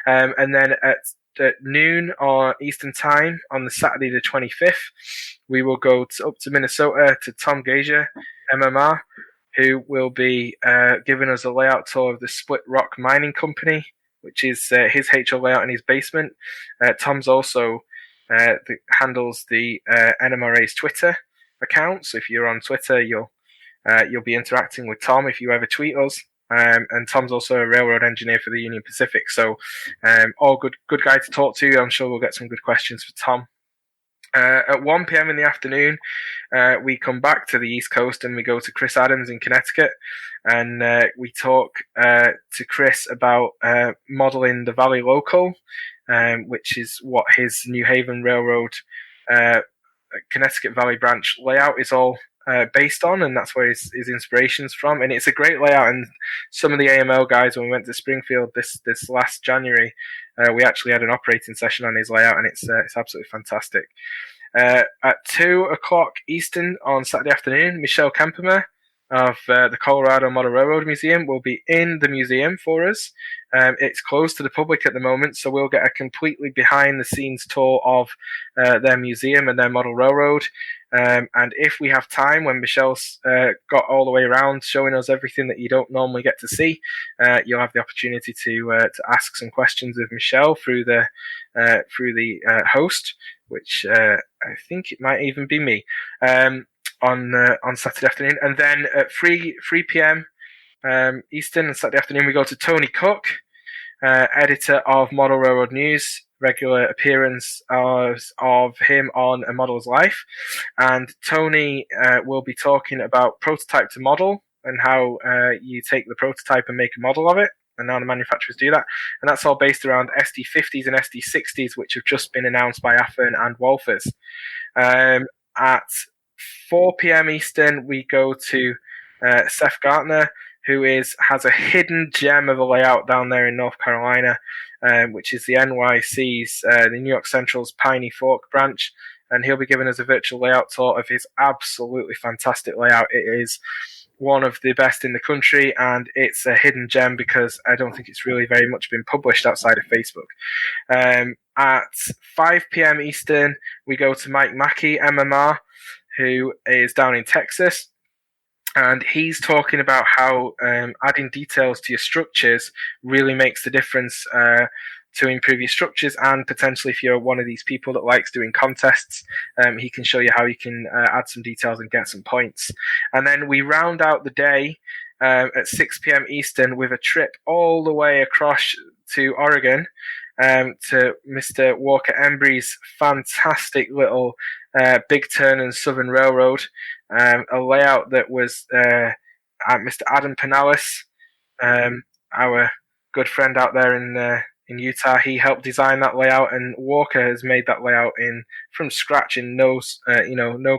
And then at noon on Eastern Time on the Saturday the 25th, we will go up to Minnesota to Tom Gazier, MMR, who will be giving us a layout tour of the Split Rock Mining Company, which is his HO layout in his basement. Tom's also handles the NMRA's Twitter account, so if you're on Twitter, you'll be interacting with Tom if you ever tweet us. And Tom's also a railroad engineer for the Union Pacific, so all good guy to talk to. I'm sure we'll get some good questions for Tom. At 1 p.m. in the afternoon, we come back to the East Coast and we go to Chris Adams in Connecticut, and we talk to Chris about modeling the Valley Local, which is what his New Haven Railroad Connecticut Valley branch layout is all based on, and that's where his inspiration's from. And it's a great layout, and some of the AML guys, when we went to Springfield this last January, we actually had an operating session on his layout, and it's absolutely fantastic. At 2 o'clock Eastern on Saturday afternoon, Michelle Kempermer of the Colorado Model Railroad Museum will be in the museum for us. It's closed to the public at the moment, so we'll get a completely behind-the-scenes tour of their museum and their model railroad. And if we have time, when Michelle's got all the way around showing us everything that you don't normally get to see, you'll have the opportunity to ask some questions of Michelle through the host, which I think it might even be me, on Saturday afternoon. And then at 3 p.m. Eastern on Saturday afternoon, we go to Tony Cook, editor of Model Railroad News, regular appearance of him on A Model's Life. And Tony will be talking about prototype to model and how you take the prototype and make a model of it, and how the manufacturers do that. And that's all based around SD50s and SD60s, which have just been announced by Affern and Wolfers. At 4 p.m. Eastern, we go to Seth Gartner, who has a hidden gem of a layout down there in North Carolina, which is the NYC's, the New York Central's Piney Fork branch. And he'll be giving us a virtual layout tour of his absolutely fantastic layout. It is one of the best in the country, and it's a hidden gem because I don't think it's really very much been published outside of Facebook. At 5 p.m. Eastern, we go to Mike Mackey, MMR, who is down in Texas. And he's talking about how adding details to your structures really makes the difference to improve your structures. And potentially, if you're one of these people that likes doing contests, he can show you how you can add some details and get some points. And then we round out the day at 6 p.m. Eastern with a trip all the way across to Oregon to Mr. Walker Embry's fantastic little Big Turn and Southern Railroad, a layout that was Mr. Adam Pinellas, our good friend out there in Utah. He helped design that layout, and Walker has made that layout from scratch in no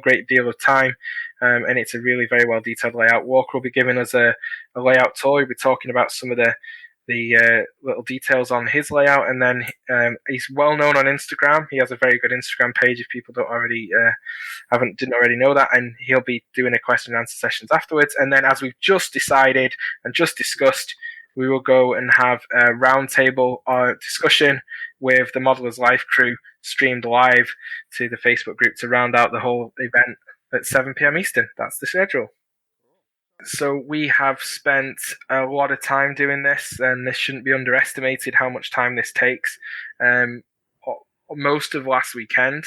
great deal of time, and it's a really very well detailed layout. Walker will be giving us a layout tour. We'll be talking about some of the the little details on his layout. And then he's well known on Instagram. He has a very good Instagram page if people didn't already know that, and he'll be doing a question and answer sessions afterwards. And then, as we've just decided and just discussed, we will go and have a roundtable discussion with the Modelers Life crew streamed live to the Facebook group to round out the whole event at 7 p.m. Eastern. That's the schedule. So we have spent a lot of time doing this, and this shouldn't be underestimated how much time this takes. Most of last weekend,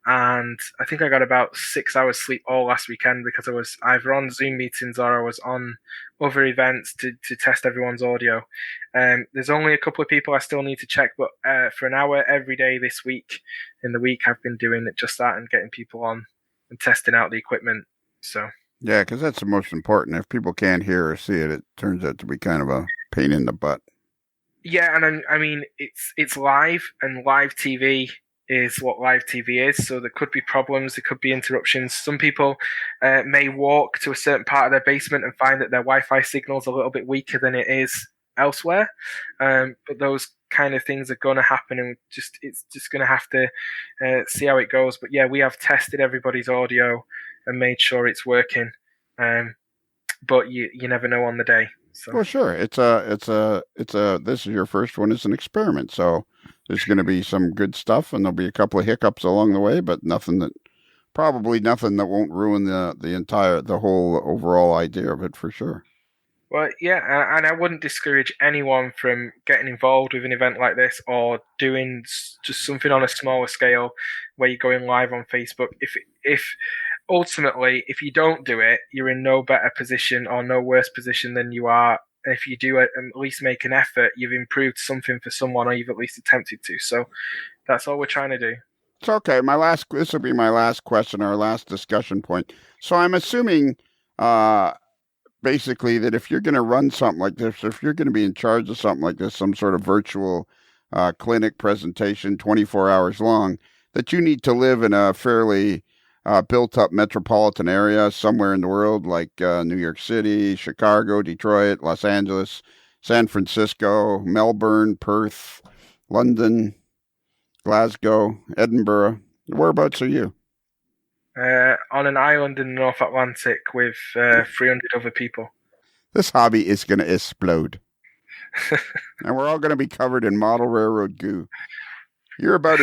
and I think I got about 6 hours sleep all last weekend because I was either on Zoom meetings or I was on other events to test everyone's audio. There's only a couple of people I still need to check, but for an hour every day this week, in the week, I've been doing just that and getting people on and testing out the equipment. So yeah, because that's the most important. If people can't hear or see it, it turns out to be kind of a pain in the butt. Yeah, and I mean it's live, and live TV is what live TV is. So there could be problems, there could be interruptions. Some people may walk to a certain part of their basement and find that their Wi-Fi signal's a little bit weaker than it is elsewhere. But those kind of things are going to happen, and it's just going to have to see how it goes. But yeah, we have tested everybody's audio and made sure it's working. But you never know on the day. So. Well, sure. This is your first one as an experiment. So there's going to be some good stuff, and there'll be a couple of hiccups along the way, but nothing that won't ruin the whole overall idea of it for sure. Well, yeah, and I wouldn't discourage anyone from getting involved with an event like this or doing just something on a smaller scale where you're going live on Facebook. If ultimately, if you don't do it, you're in no better position or no worse position than you are. If you do it, at least make an effort, you've improved something for someone, or you've at least attempted to. So that's all we're trying to do. It's okay. This will be my last question, our last discussion point. So I'm assuming, basically, that if you're going to run something like this, if you're going to be in charge of something like this, some sort of virtual clinic presentation, 24 hours long, that you need to live in a fairly built-up metropolitan area somewhere in the world, like New York City, Chicago, Detroit, Los Angeles, San Francisco, Melbourne, Perth, London, Glasgow, Edinburgh. Whereabouts are you? On an island in the North Atlantic with 300 other people. This hobby is going to explode. And we're all going to be covered in model railroad goo. You're about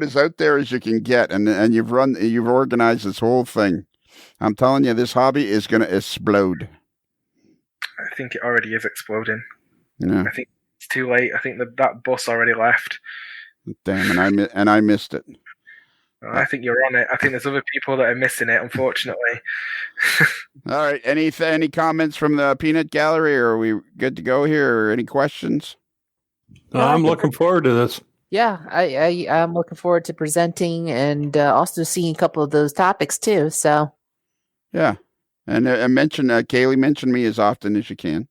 as out there as you can get, and you've organized this whole thing. I'm telling you, this hobby is going to explode. I think it already is exploding. Yeah. I think it's too late. I think that bus already left. Damn, and I missed it. I think you're on it. I think there's other people that are missing it, unfortunately. All right. Any comments from the peanut gallery, or are we good to go here, or any questions? I'm looking forward to this. Yeah, I'm looking forward to presenting and also seeing a couple of those topics too. So, yeah, and Kaylee, mention me as often as you can.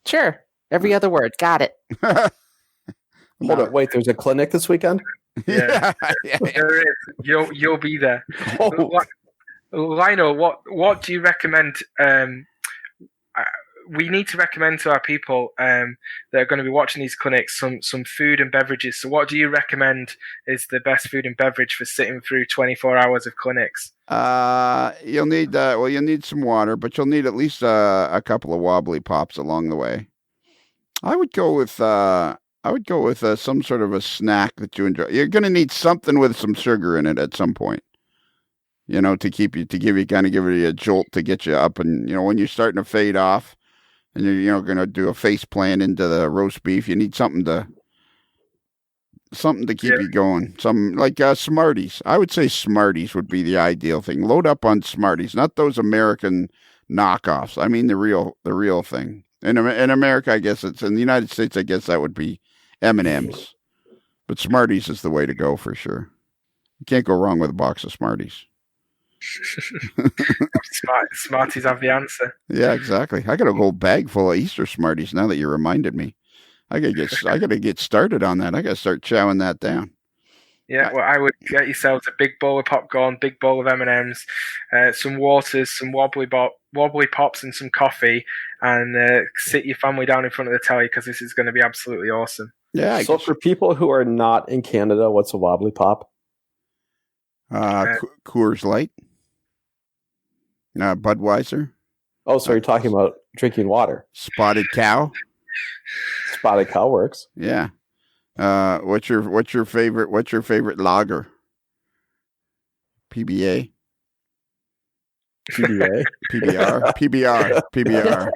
Sure, every other word, got it. Hold on, wait. There's a clinic this weekend. Yeah. There is. You'll be there. Oh. Lionel, what do you recommend? We need to recommend to our people that are going to be watching these clinics some food and beverages. So what do you recommend is the best food and beverage for sitting through 24 hours of clinics? You'll need some water, but you'll need at least a couple of wobbly pops along the way. I would go with some sort of a snack that you enjoy. You're going to need something with some sugar in it at some point. To give you a jolt to get you up, and when you're starting to fade off, and you're going to do a face plant into the roast beef, you need something to keep you going. Some like Smarties. I would say Smarties would be the ideal thing. Load up on Smarties, not those American knockoffs. I mean the real thing. In America, I guess it's in the United States. I guess that would be M&Ms, but Smarties is the way to go for sure. You can't go wrong with a box of Smarties. Smarties have the answer. Yeah, exactly. I got a whole bag full of Easter Smarties now that you reminded me. I gotta get started on that. I gotta start chowing that down. Yeah, well, I would get yourselves a big bowl of popcorn, big bowl of M&Ms, some waters, some wobbly pops, and some coffee, and sit your family down in front of the telly because this is going to be absolutely awesome. Yeah. So for people who are not in Canada, what's a wobbly pop? Coors Light. Budweiser. Oh, so you're talking about drinking water. Spotted Cow. Spotted Cow works. Yeah. What's your favorite lager? PBA. PBA. PBR.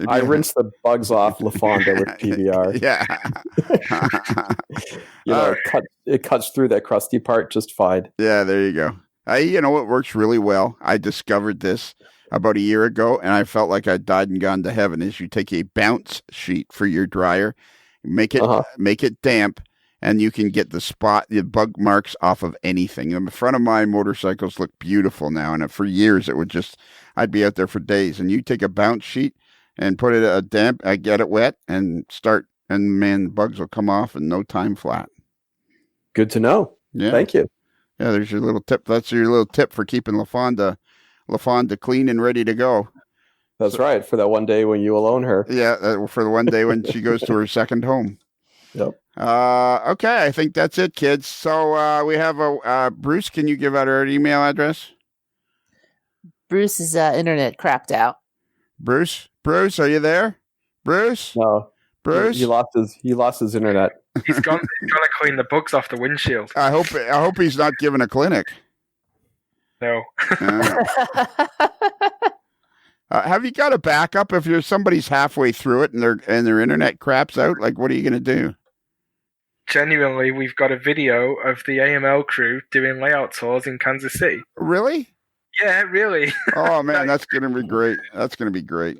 I rinse the bugs off LaFonda with PBR. Yeah. It cuts through that crusty part just fine. Yeah, there you go. You know what works really well? I discovered this about a year ago, and I felt like I died and gone to heaven. Is you take a bounce sheet for your dryer, make it damp, and you can get the bug marks off of anything. In the front of my motorcycles look beautiful now, and for years I'd be out there for days. And you take a bounce sheet and put it damp, get it wet, and man, the bugs will come off in no time flat. Good to know. Yeah. Thank you. Yeah, there's your little tip. That's your little tip for keeping LaFonda clean and ready to go. That's right. For that one day when you will own her. Yeah, for the one day when she goes to her second home. Yep. Okay, I think that's it, kids. So we have Bruce. Can you give out our email address? Bruce's internet crapped out. Bruce, are you there? Bruce? No. Bruce? He lost his internet. He's gone to clean the bugs off the windshield. I hope he's not giving a clinic. No. Have you got a backup if somebody's halfway through it and their internet craps out? Like, what are you going to do? Genuinely, we've got a video of the AML crew doing layout tours in Kansas City. Really? Yeah, really. Oh man, that's going to be great. That's going to be great.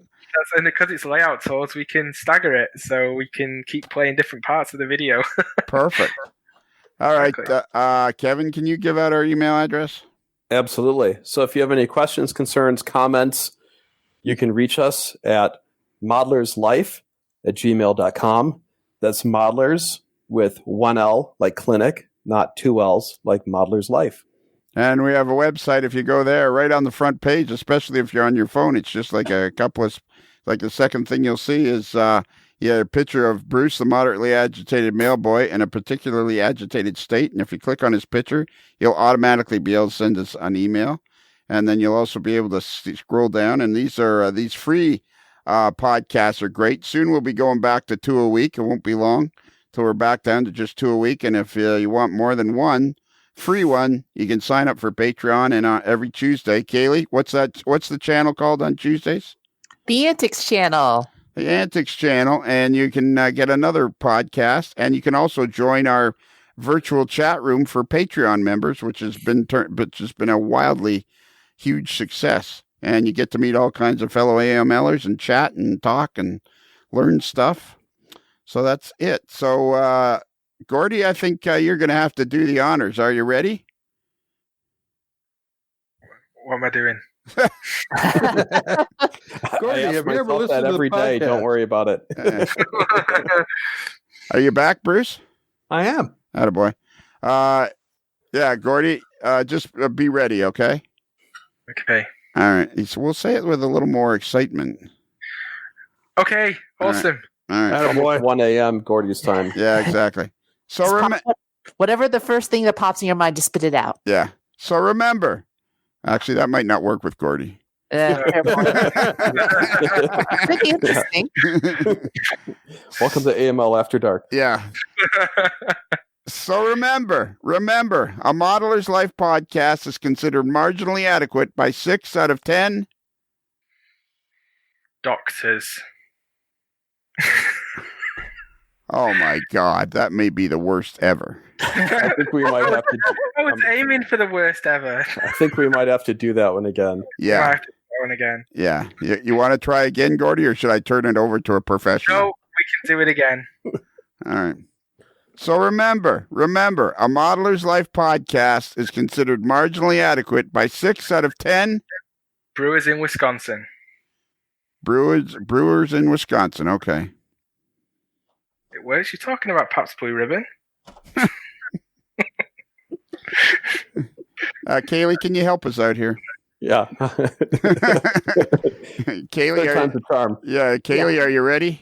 And because it's layout tours, we can stagger it so we can keep playing different parts of the video. Perfect. All right, Exactly. Kevin, can you give out our email address? Absolutely. So if you have any questions, concerns, comments, you can reach us at modelerslife@gmail.com. That's modelers with one L like clinic, not two L's like Modeler's Life. And we have a website. If you go there, right on the front page, especially if you're on your phone, it's just like like the second thing you'll see is a picture of Bruce, the moderately agitated male boy, in a particularly agitated state. And if you click on his picture, you'll automatically be able to send us an email. And then you'll also be able to scroll down. And these free podcasts are great. Soon we'll be going back to 2 a week. It won't be long till we're back down to just 2 a week. And if you want more than one free one, you can sign up for Patreon. And every Tuesday, Kaylee, what's the channel called on Tuesdays? The Antics Channel. The Antics Channel. And you can get another podcast. And you can also join our virtual chat room for Patreon members, which has been a wildly huge success. And you get to meet all kinds of fellow AMLers and chat and talk and learn stuff. So that's it. So, Gordy, I think you're going to have to do the honors. Are you ready? What am I doing? Gordy, have you ever listened to every the day? podcast? Don't worry about it. Are you back, Bruce? I am. Attaboy. Yeah, Gordy, just be ready, okay? Okay. All right. So we'll say it with a little more excitement. Okay. Awesome. All right. Attaboy. 1 a.m. Gordy's time. Yeah, exactly. So whatever the first thing that pops in your mind, just spit it out. Yeah. So remember, actually, that might not work with Gordy. Could be interesting. Welcome to AML After Dark. Yeah. So remember, a Modeler's Life podcast is considered marginally adequate by 6 out of 10 doctors. Oh my God, that may be the worst ever. I think we might have to. I was aiming for the worst ever. I think we might have to do that one again. Yeah. I have to do that one again. Yeah. You want to try again, Gordy, or should I turn it over to a professional? No, we can do it again. All right. So remember, a Modeler's Life podcast is considered marginally adequate by 6 out of 10 Brewers in Wisconsin. Brewers in Wisconsin. Okay. It works. You're talking about Pabst Blue Ribbon. Kaylee, can you help us out here? Yeah. Kaylee, Third time's a charm. Yeah, Kaylee, are you ready?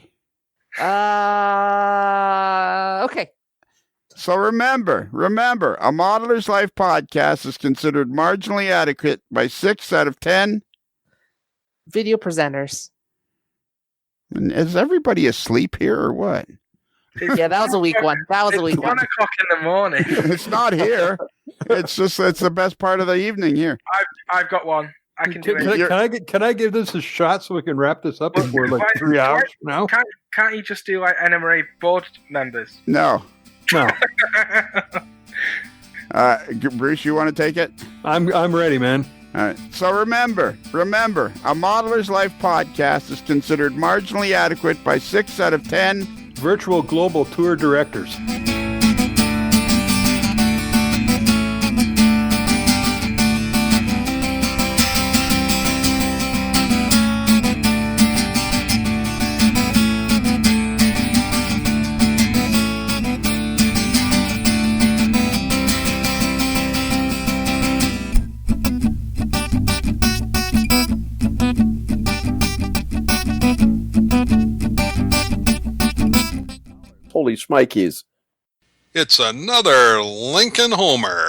Okay. So remember, a Modeler's Life podcast is considered marginally adequate by 6 out of 10 video presenters. And is everybody asleep here or what? Yeah, that was a weak one. That was a weak It's one. 1 o'clock in the morning. It's not here. It's the best part of the evening here. I've got one. I can do it. Can I give this a shot so we can wrap this up before like 3 hours from now? Can't you just do like NMRA board members? No. No. Bruce, you want to take it? I'm ready, man. All right. So remember, a Modeler's Life podcast is considered marginally adequate by 6 out of 10 virtual global tour directors. Holy shmikeys. It's another Lincoln Homer.